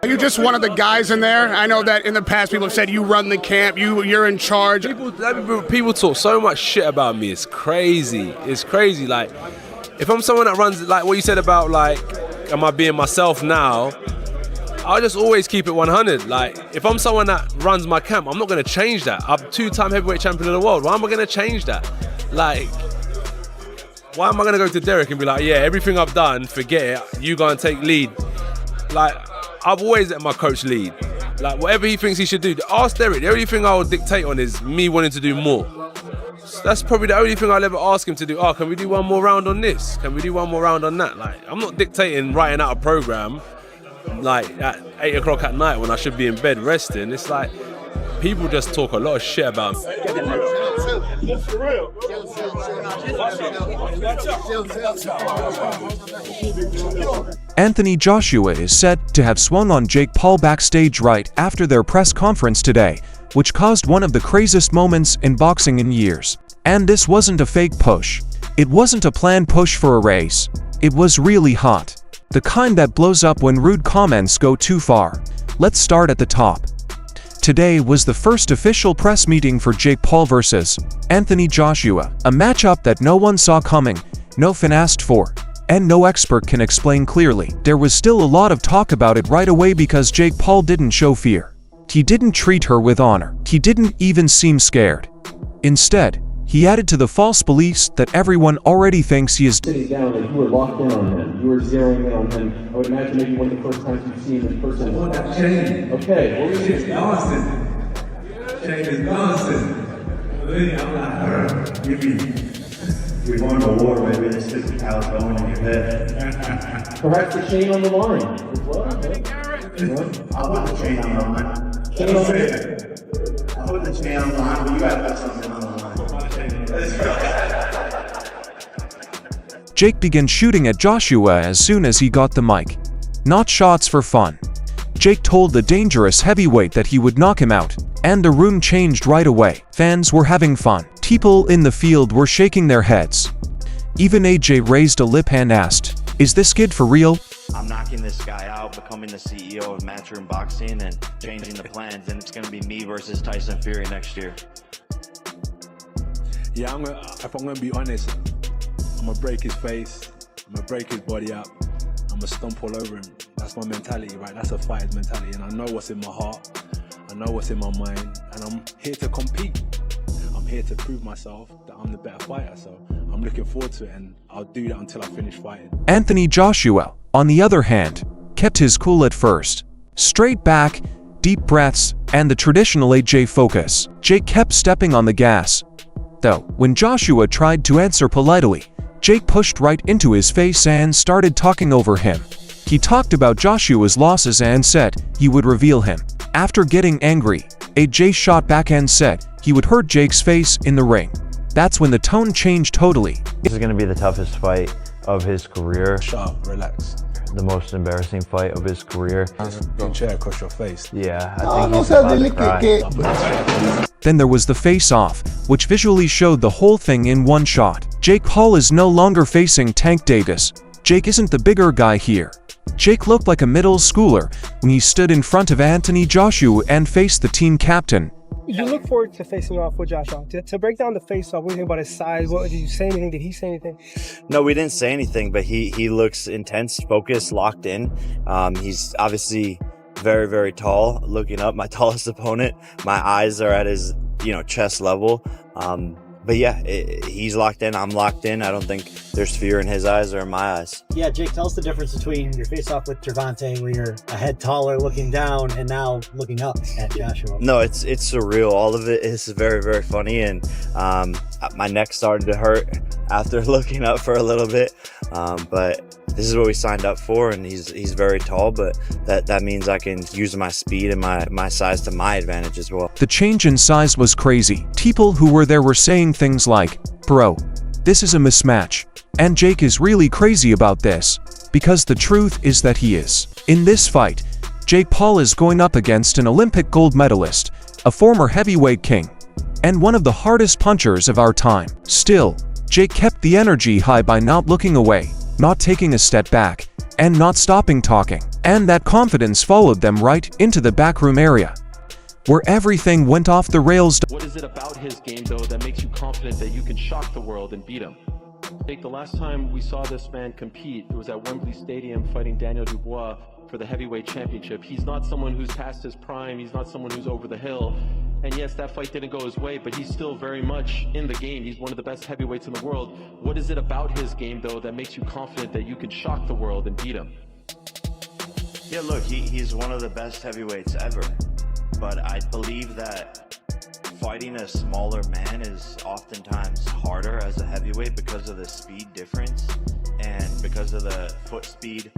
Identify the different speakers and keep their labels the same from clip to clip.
Speaker 1: You're just one of the guys in there. I know that in the past people have said you run the camp, you're in charge.
Speaker 2: People talk so much shit about me. It's crazy. It's crazy. Like, if I'm someone that runs, like what you said about, like, am I being myself now? I'll just always keep it 100. Like, if I'm someone that runs my camp, I'm not going to change that. I'm 2-time heavyweight champion of the world. Why am I going to change that? Like, why am I going to go to Derek and be like, yeah, everything I've done, forget it. You go and take lead. Like, I've always let my coach lead. Like, whatever he thinks he should do. Ask Derek. The only thing I will dictate on is me wanting to do more. So that's probably the only thing I'll ever ask him to do. Oh, can we do one more round on this? Can we do one more round on that? Like, I'm not dictating writing out a program like at 8 o'clock at night when I should be in bed resting. It's like, people just talk a lot of shit about me.
Speaker 3: Anthony Joshua is said to have swung on Jake Paul backstage right after their press conference today, which caused one of the craziest moments in boxing in years. And this wasn't a fake push. It wasn't a planned push for a race. It was really hot. The kind that blows up when rude comments go too far. Let's start at the top. Today was the first official press meeting for Jake Paul vs. Anthony Joshua, a matchup that no one saw coming, no fan asked for, and no expert can explain clearly. There was still a lot of talk about it right away because Jake Paul didn't show fear. He didn't treat her with honor. He didn't even seem scared. Instead, he added to the false beliefs that everyone already thinks he is.
Speaker 4: Sitting down and you were locked in on him. You were zeroing in on him. I would imagine maybe one of the first times you've seen him in person.
Speaker 5: Oh, that chain.
Speaker 4: Okay, what was
Speaker 5: It's nonsense. Chain is nonsense. I'm like, give me.
Speaker 6: You're going to war, maybe this is how it's going in your head.
Speaker 4: Perhaps the chain on the line as well.
Speaker 6: I'll put the chain on the line.
Speaker 4: Chain on the line.
Speaker 6: I'll put the chain on the line, but you gotta put something on the line.
Speaker 3: Jake began shooting at Joshua as soon as he got the mic. Not shots for fun. Jake told the dangerous heavyweight that he would knock him out, and the room changed right away. Fans were having fun. People in the field were shaking their heads. Even AJ raised a lip and asked, "Is this kid for real?"
Speaker 7: I'm knocking this guy out, becoming the CEO of Matchroom Boxing and changing the plans, and it's going to be me versus Tyson Fury next year.
Speaker 5: Yeah, if I'm going to be honest, I'm going to break his face, I'm going to break his body up, I'm going to stomp all over him. That's my mentality, right? That's a fighter's mentality, and I know what's in my heart, I know what's in my mind, and I'm here to compete. I'm here to prove myself that I'm the better fighter, so I'm looking forward to it, and I'll do that until I finish fighting.
Speaker 3: Anthony Joshua, on the other hand, kept his cool at first. Straight back, deep breaths, and the traditional AJ focus. Jake kept stepping on the gas. Though, when Joshua tried to answer politely, Jake pushed right into his face and started talking over him. He talked about Joshua's losses and said he would reveal him. After getting angry, AJ shot back and said he would hurt Jake's face in the ring. That's when the tone changed totally.
Speaker 7: This is going to be the toughest fight of his career.
Speaker 5: Shut up, relax.
Speaker 7: The most embarrassing fight of his career.
Speaker 5: Go chair across your face.
Speaker 7: Yeah, I think he's about to cry.
Speaker 3: Then there was the face-off, which visually showed the whole thing in one shot. Jake Paul is no longer facing Tank Davis. Jake isn't the bigger guy here. Jake looked like a middle schooler when he stood in front of Anthony Joshua and faced the team captain.
Speaker 8: You look forward to facing off with Joshua. To break down the face-off, what do you think about his size? Did you say anything? Did he say anything?
Speaker 7: No, we didn't say anything, but he looks intense, focused, locked in. He's obviously very, very tall. Looking up, my tallest opponent. My eyes are at his, chest level. But yeah, he's locked in. I'm locked in. I don't think there's fear in his eyes or in my eyes.
Speaker 9: Yeah, Jake, tell us the difference between your face-off with Gervonta, where you're a head taller looking down, and now looking up at Joshua.
Speaker 7: No, it's surreal. All of it is very, very funny, and my neck started to hurt after looking up for a little bit. But this is what we signed up for, and he's very tall, but that means I can use my speed and my size to my advantage as well.
Speaker 3: The change in size was crazy. People who were there were saying things like, "Bro, this is a mismatch." And Jake is really crazy about this, because the truth is that he is. In this fight, Jake Paul is going up against an Olympic gold medalist, a former heavyweight king, and one of the hardest punchers of our time. Still, Jake kept the energy high by not looking away, not taking a step back, and not stopping talking. And that confidence followed them right into the backroom area, where everything went off the rails.
Speaker 10: What is it about his game, though, that makes you confident that you can shock the world and beat him? I think the last time we saw this man compete, it was at Wembley Stadium fighting Daniel Dubois for the heavyweight championship. He's not someone who's past his prime. He's not someone who's over the hill. And yes, that fight didn't go his way, but he's still very much in the game. He's one of the best heavyweights in the world. What is it about his game, though, that makes you confident that you can shock the world and beat him?
Speaker 7: Yeah, look, he's one of the best heavyweights ever. But I believe that fighting a smaller man is oftentimes harder as a heavyweight because of the speed difference and because of the foot speed,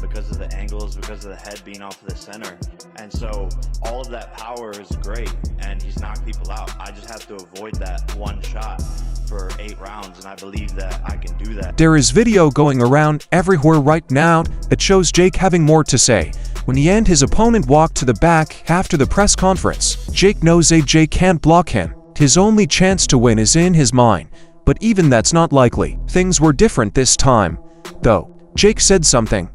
Speaker 7: because of the angles, because of the head being off of the center. And so all of that power is great, and he's knocked people out. I just have to avoid that one shot for 8 rounds, and I believe that I can do that.
Speaker 3: There is video going around everywhere right now that shows Jake having more to say. When he and his opponent walked to the back after the press conference, Jake knows AJ can't block him. His only chance to win is in his mind, but even that's not likely. Things were different this time, though. Jake said something.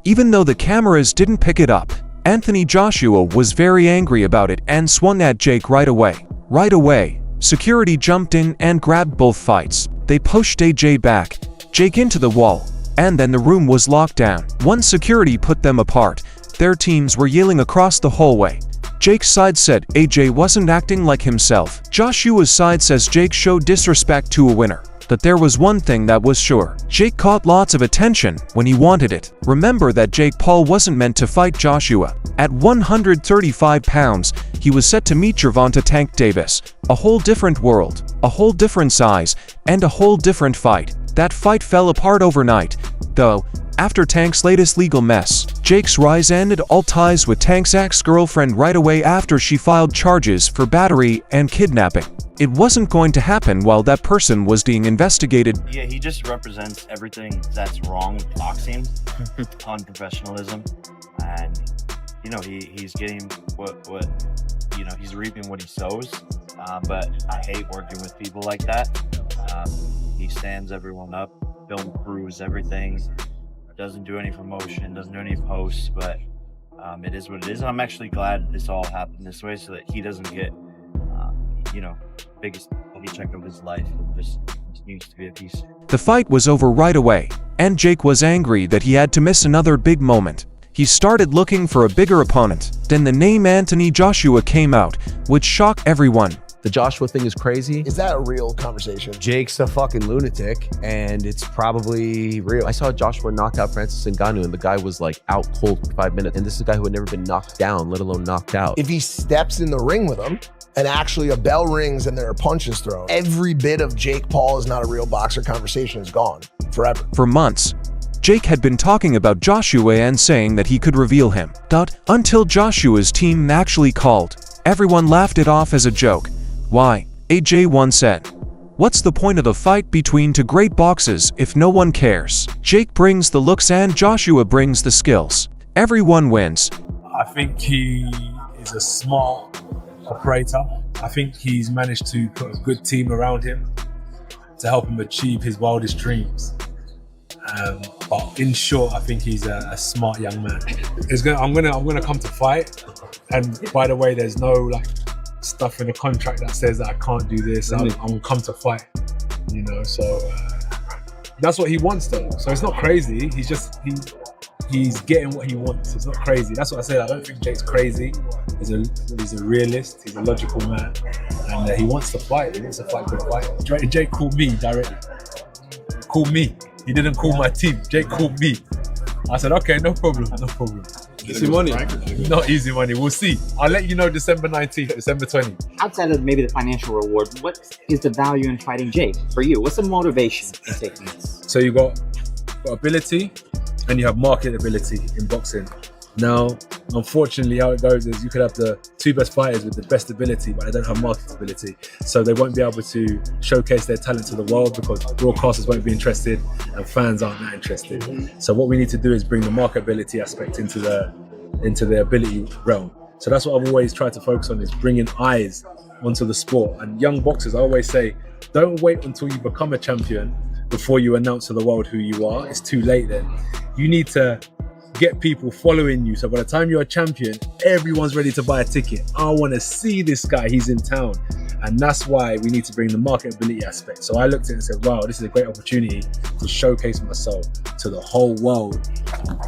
Speaker 3: Even though the cameras didn't pick it up, Anthony Joshua was very angry about it and swung at Jake right away. Right away, security jumped in and grabbed both fights. They pushed AJ back, Jake into the wall, and then the room was locked down. Once security put them apart, their teams were yelling across the hallway. Jake's side said AJ wasn't acting like himself. Joshua's side says Jake showed disrespect to a winner. But there was one thing that was sure. Jake caught lots of attention when he wanted it. Remember that Jake Paul wasn't meant to fight Joshua. At 135 pounds, he was set to meet Gervonta Tank Davis. A whole different world, a whole different size, and a whole different fight. That fight fell apart overnight, though. After Tank's latest legal mess, Jake's rise ended all ties with Tank's ex-girlfriend right away after she filed charges for battery and kidnapping. It wasn't going to happen while that person was being investigated.
Speaker 7: Yeah, he just represents everything that's wrong with boxing, unprofessionalism, and he's getting what he's reaping what he sows. But I hate working with people like that. He stands everyone up, film crews, everything. Doesn't do any promotion, doesn't do any posts, but it is what it is. And I'm actually glad this all happened this way so that he doesn't get, biggest paycheck of his life. It just needs to be a piece.
Speaker 3: The fight was over right away, and Jake was angry that he had to miss another big moment. He started looking for a bigger opponent. Then the name Anthony Joshua came out, which shocked everyone.
Speaker 11: The Joshua thing is crazy.
Speaker 12: Is that a real conversation?
Speaker 11: Jake's a fucking lunatic, and it's probably real. I saw Joshua knock out Francis Ngannou, and the guy was like out cold for 5 minutes. And this is a guy who had never been knocked down, let alone knocked out.
Speaker 12: If he steps in the ring with him, and actually a bell rings and there are punches thrown, every bit of Jake Paul is not a real boxer conversation is gone forever.
Speaker 3: For months, Jake had been talking about Joshua and saying that he could reveal him. Until Joshua's team actually called. Everyone laughed it off as a joke. Why? AJ once said, "What's the point of the fight between two great boxers if no one cares?" Jake brings the looks and Joshua brings the skills. Everyone wins.
Speaker 5: I think he is a smart operator. I think he's managed to put a good team around him to help him achieve his wildest dreams. But in short, I think he's a smart young man. I'm gonna come to fight, and by the way, there's no stuff in the contract that says that I can't do this. I'm come to fight, so that's what he wants though. So it's not crazy. He's getting what he wants. It's not crazy. That's what I said. I don't think Jake's crazy. He's a realist. He's a logical man, and he wants to fight. He wants to fight good fight. Jake called me directly. Called me. He didn't call my team. Jake called me. I said, okay, no problem.
Speaker 2: Easy money.
Speaker 5: Not easy money. We'll see. I'll let you know December 19th, December 20th.
Speaker 13: Outside of maybe the financial reward, what is the value in fighting Jake for you? What's the motivation in taking this?
Speaker 5: So you got ability and you have marketability in boxing. Now, unfortunately, how it goes is you could have the two best fighters with the best ability, but they don't have marketability. So they won't be able to showcase their talent to the world because broadcasters won't be interested and fans aren't that interested. So what we need to do is bring the marketability aspect into the ability realm. So that's what I've always tried to focus on, is bringing eyes onto the sport. And young boxers, I always say, don't wait until you become a champion before you announce to the world who you are. It's too late then. You need to get people following you. So by the time you're a champion, everyone's ready to buy a ticket. I want to see this guy, he's in town. And that's why we need to bring the marketability aspect. So I looked at it and said, wow, this is a great opportunity to showcase myself to the whole world.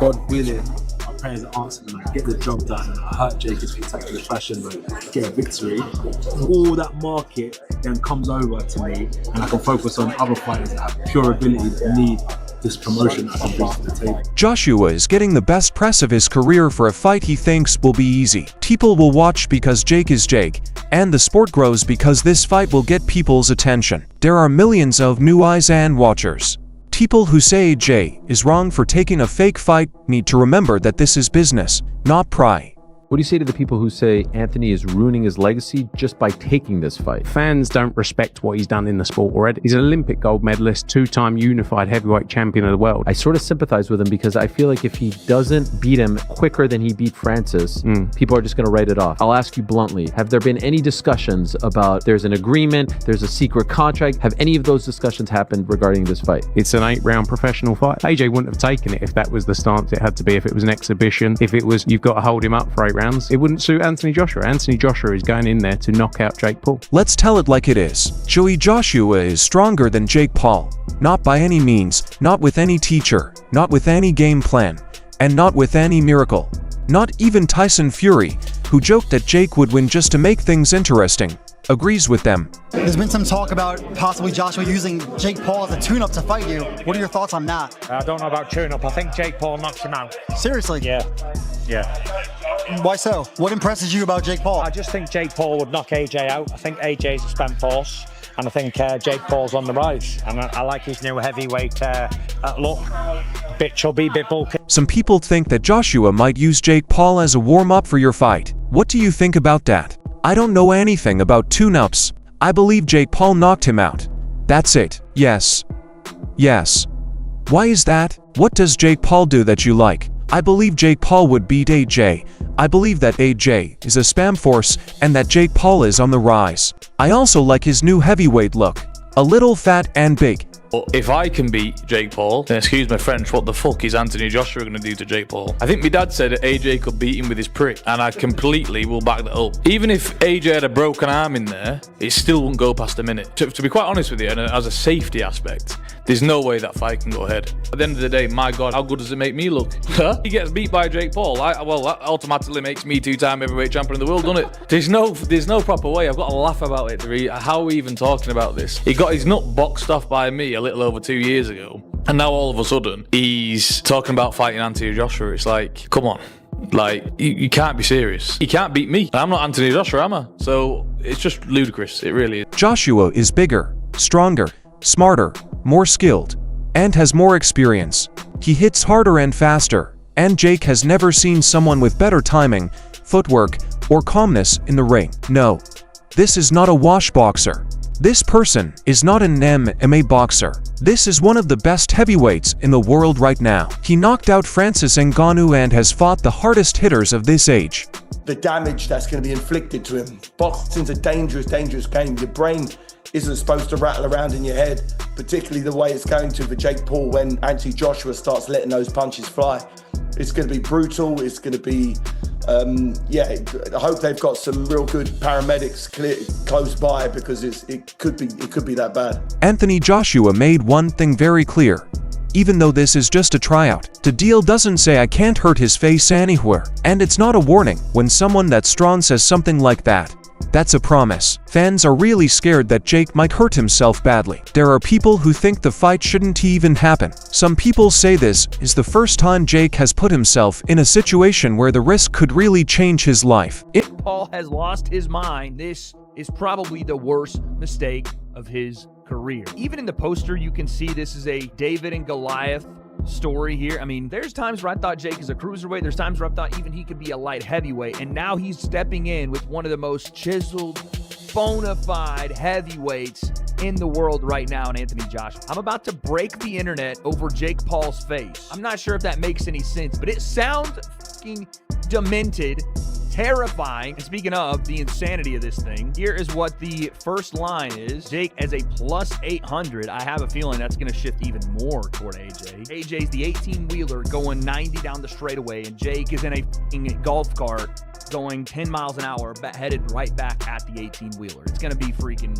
Speaker 5: God willing, our prayers are answered and I get the job done and I hurt Jacob's spectacular fashion, but get a victory. All that market then comes over to me and I can focus on other fighters that have pure ability that need this promotion that I can bring to the table.
Speaker 3: Joshua is getting the best press of his career for a fight he thinks will be easy. People will watch because Jake is Jake, and the sport grows because this fight will get people's attention. There are millions of new eyes and watchers. People who say AJ is wrong for taking a fake fight need to remember that this is business, not pride.
Speaker 11: What do you say to the people who say Anthony is ruining his legacy just by taking this fight?
Speaker 14: Fans don't respect what he's done in the sport already. He's an Olympic gold medalist, 2-time unified heavyweight champion of the world.
Speaker 11: I sort of sympathize with him because I feel like if he doesn't beat him quicker than he beat Francis, people are just going to write it off. I'll ask you bluntly, have there been any discussions about there's an agreement, there's a secret contract? Have any of those discussions happened regarding this fight?
Speaker 14: It's an 8-round professional fight. AJ wouldn't have taken it if that was the stance it had to be, if it was an exhibition, if it was you've got to hold him up for 8 rounds. It wouldn't suit Anthony Joshua. Anthony Joshua is going in there to knock out Jake Paul.
Speaker 3: Let's tell it like it is. Joey Joshua is stronger than Jake Paul. Not by any means, not with any teacher, not with any game plan, and not with any miracle. Not even Tyson Fury, who joked that Jake would win just to make things interesting, agrees with them.
Speaker 15: There's been some talk about possibly Joshua using Jake Paul as a tune-up to fight you. What are your thoughts on that?
Speaker 16: I don't know about tune-up. I think Jake Paul knocks him out.
Speaker 15: Seriously?
Speaker 16: Yeah.
Speaker 15: Why so? What impresses you about Jake Paul?
Speaker 16: I just think Jake Paul would knock AJ out. I think AJ's a spent force, and I think Jake Paul's on the rise. And I like his new heavyweight look. Bit chubby, bit bulky.
Speaker 3: Some people think that Joshua might use Jake Paul as a warm-up for your fight. What do you think about that? I don't know anything about tune-ups. I believe Jake Paul knocked him out. That's it. Yes. Yes. Why is that? What does Jake Paul do that you like? I believe Jake Paul would beat AJ. I believe that AJ is a spam force and that Jake Paul is on the rise. I also like his new heavyweight look. A little fat and big.
Speaker 17: If I can beat Jake Paul, then excuse my French, what the fuck is Anthony Joshua going to do to Jake Paul? I think my dad said that AJ could beat him with his prick, and I completely will back that up. Even if AJ had a broken arm in there, it still wouldn't go past a minute. To be quite honest with you, and as a safety aspect, there's no way that fight can go ahead. At the end of the day, my God, how good does it make me look? He gets beat by Jake Paul. Well, that automatically makes me 2-time heavyweight champion of the world, doesn't it? There's no proper way. I've got to laugh about it. How are we even talking about this? He got his nut boxed off by me a little over 2 years ago, and now all of a sudden he's talking about fighting Anthony Joshua. It's like, come on. Like, you can't be serious. He can't beat me. I'm not Anthony Joshua, am I? So it's just ludicrous. It really is.
Speaker 3: Joshua is bigger, stronger, smarter, more skilled, and has more experience. He hits harder and faster, and Jake has never seen someone with better timing, footwork, or calmness in the ring. No, this is not a wash boxer. This person is not an MMA boxer. This is one of the best heavyweights in the world right now. He knocked out Francis Ngannou and has fought the hardest hitters of this age.
Speaker 18: The damage that's going to be inflicted to him. Boxing's a dangerous, dangerous game. Your brain isn't supposed to rattle around in your head, particularly the way it's going to for Jake Paul when Anthony Joshua starts letting those punches fly. It's going to be brutal. It's going to be, I hope they've got some real good paramedics close by because it could be that bad.
Speaker 3: Anthony Joshua made one thing very clear. Even though this is just a tryout, the deal doesn't say I can't hurt his face anywhere. And it's not a warning when someone that's strong says something like that. That's a promise. Fans are really scared that Jake might hurt himself badly. There are people who think the fight shouldn't even happen. Some people say this is the first time Jake has put himself in a situation where the risk could really change his life.
Speaker 19: If Paul has lost his mind, this is probably the worst mistake of his career. Even in the poster, you can see this is a David and Goliath story here. I mean, there's times where I thought Jake is a cruiserweight. There's times where I thought even he could be a light heavyweight. And now he's stepping in with one of the most chiseled, bona fide heavyweights in the world right now in Anthony Joshua. I'm about to break the internet over Jake Paul's face. I'm not sure if that makes any sense, but it sounds fucking demented terrifying. And speaking of the insanity of this thing, here is what the first line is. Jake as a plus 800. I have a feeling that's going to shift even more toward AJ. AJ's the 18-wheeler going 90 down the straightaway, and Jake is in a f***ing golf cart going 10 miles an hour, headed right back at the 18-wheeler. It's going to be freaking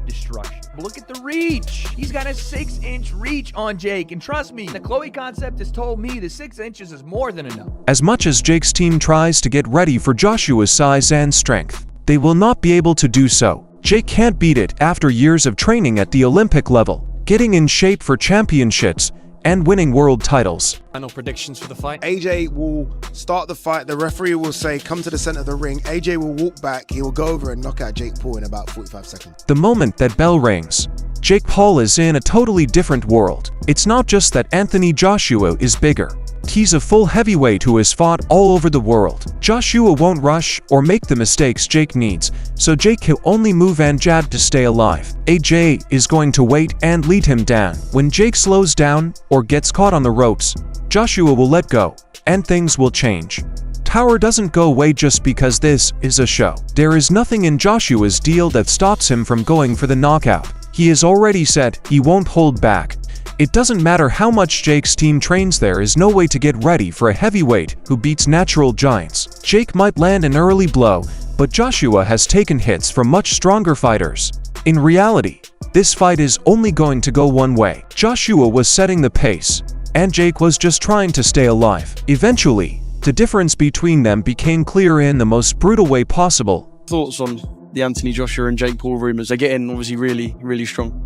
Speaker 19: destruction. Look at the reach. He's got a 6-inch reach on Jake, and trust me, the Chloe concept has told me the 6 inches is more than enough.
Speaker 3: As much as Jake's team tries to get ready for Joshua's size and strength, they will not be able to do so. Jake can't beat it after years of training at the Olympic level, getting in shape for championships, and winning world titles.
Speaker 20: Final predictions for the fight?
Speaker 21: AJ will start the fight. The referee will say, come to the center of the ring. AJ will walk back. He will go over and knock out Jake Paul in about 45 seconds.
Speaker 3: The moment that bell rings, Jake Paul is in a totally different world. It's not just that Anthony Joshua is bigger. He's a full heavyweight who has fought all over the world. Joshua won't rush or make the mistakes Jake needs, so Jake can only move and jab to stay alive. AJ is going to wait and lead him down. When Jake slows down or gets caught on the ropes, Joshua will let go, and things will change. Power doesn't go away just because this is a show. There is nothing in Joshua's deal that stops him from going for the knockout. He has already said he won't hold back. It doesn't matter how much Jake's team trains, there is no way to get ready for a heavyweight who beats natural giants. Jake might land an early blow, but Joshua has taken hits from much stronger fighters. In reality, this fight is only going to go one way. Joshua was setting the pace, and Jake was just trying to stay alive. Eventually, the difference between them became clear in the most brutal way possible.
Speaker 20: Thoughts on the Anthony Joshua and Jake Paul rumors? They're getting obviously really strong.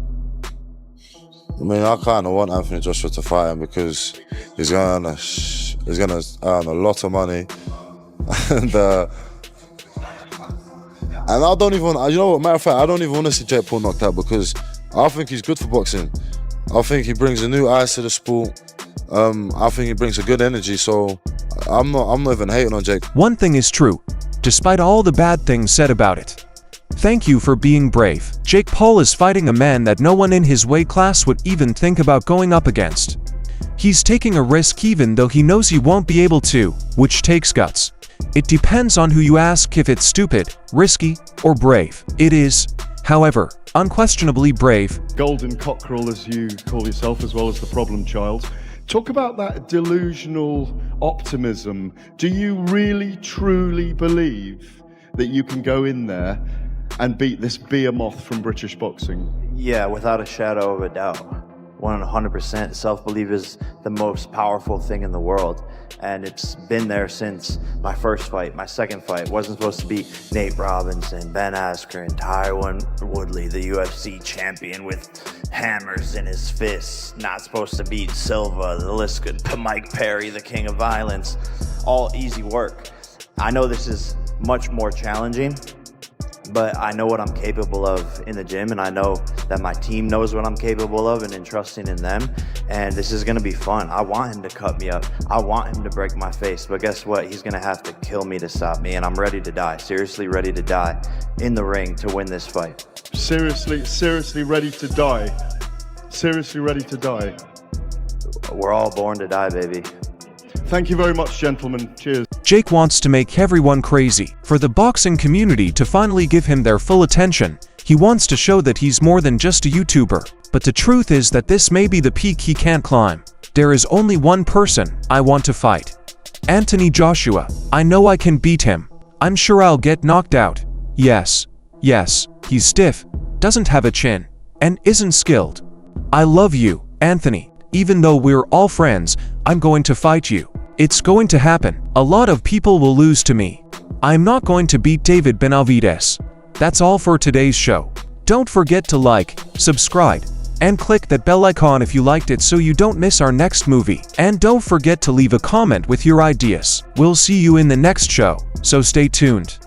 Speaker 22: I mean, I kind of want Anthony Joshua to fight him because he's gonna earn a lot of money, and I don't even, you know what, matter of fact, I don't even want to see Jake Paul knocked out because I think he's good for boxing. I think he brings a new eyes to the sport. I think he brings a good energy, so I'm not even hating on Jake.
Speaker 3: One thing is true, despite all the bad things said about it. Thank you for being brave. Jake Paul is fighting a man that no one in his weight class would even think about going up against. He's taking a risk even though he knows he won't be able to, which takes guts. It depends on who you ask if it's stupid, risky, or brave. It is, however, unquestionably brave.
Speaker 23: Golden cockerel, as you call yourself, as well as the problem child. Talk about that delusional optimism. Do you really, truly believe that you can go in there and beat this behemoth from British boxing?
Speaker 7: Yeah, without a shadow of a doubt. 100%. Self-belief is the most powerful thing in the world. And it's been there since my first fight, my second fight. Wasn't supposed to be Nate Robinson, Ben Askren, Tyron Woodley, the UFC champion with hammers in his fists. Not supposed to beat Silva, the list could, Mike Perry, the king of violence. All easy work. I know this is much more challenging, but I know what I'm capable of in the gym, and I know that my team knows what I'm capable of and entrusting in them, and this is going to be fun. I want him to cut me up. I want him to break my face, but guess what? He's going to have to kill me to stop me, and I'm ready to die, seriously ready to die in the ring to win this fight.
Speaker 23: Seriously ready to die. Seriously ready to die.
Speaker 7: We're all born to die, baby.
Speaker 23: Thank you very much, gentlemen. Cheers.
Speaker 3: Jake wants to make everyone crazy. For the boxing community to finally give him their full attention, he wants to show that he's more than just a YouTuber. But the truth is that this may be the peak he can't climb. There is only one person I want to fight. Anthony Joshua. I know I can beat him. I'm sure I'll get knocked out. Yes, he's stiff, doesn't have a chin, and isn't skilled. I love you, Anthony. Even though we're all friends, I'm going to fight you. It's going to happen. A lot of people will lose to me. I'm not going to beat David Benavides. That's all for today's show. Don't forget to like, subscribe, and click that bell icon if you liked it so you don't miss our next movie. And don't forget to leave a comment with your ideas. We'll see you in the next show, so stay tuned.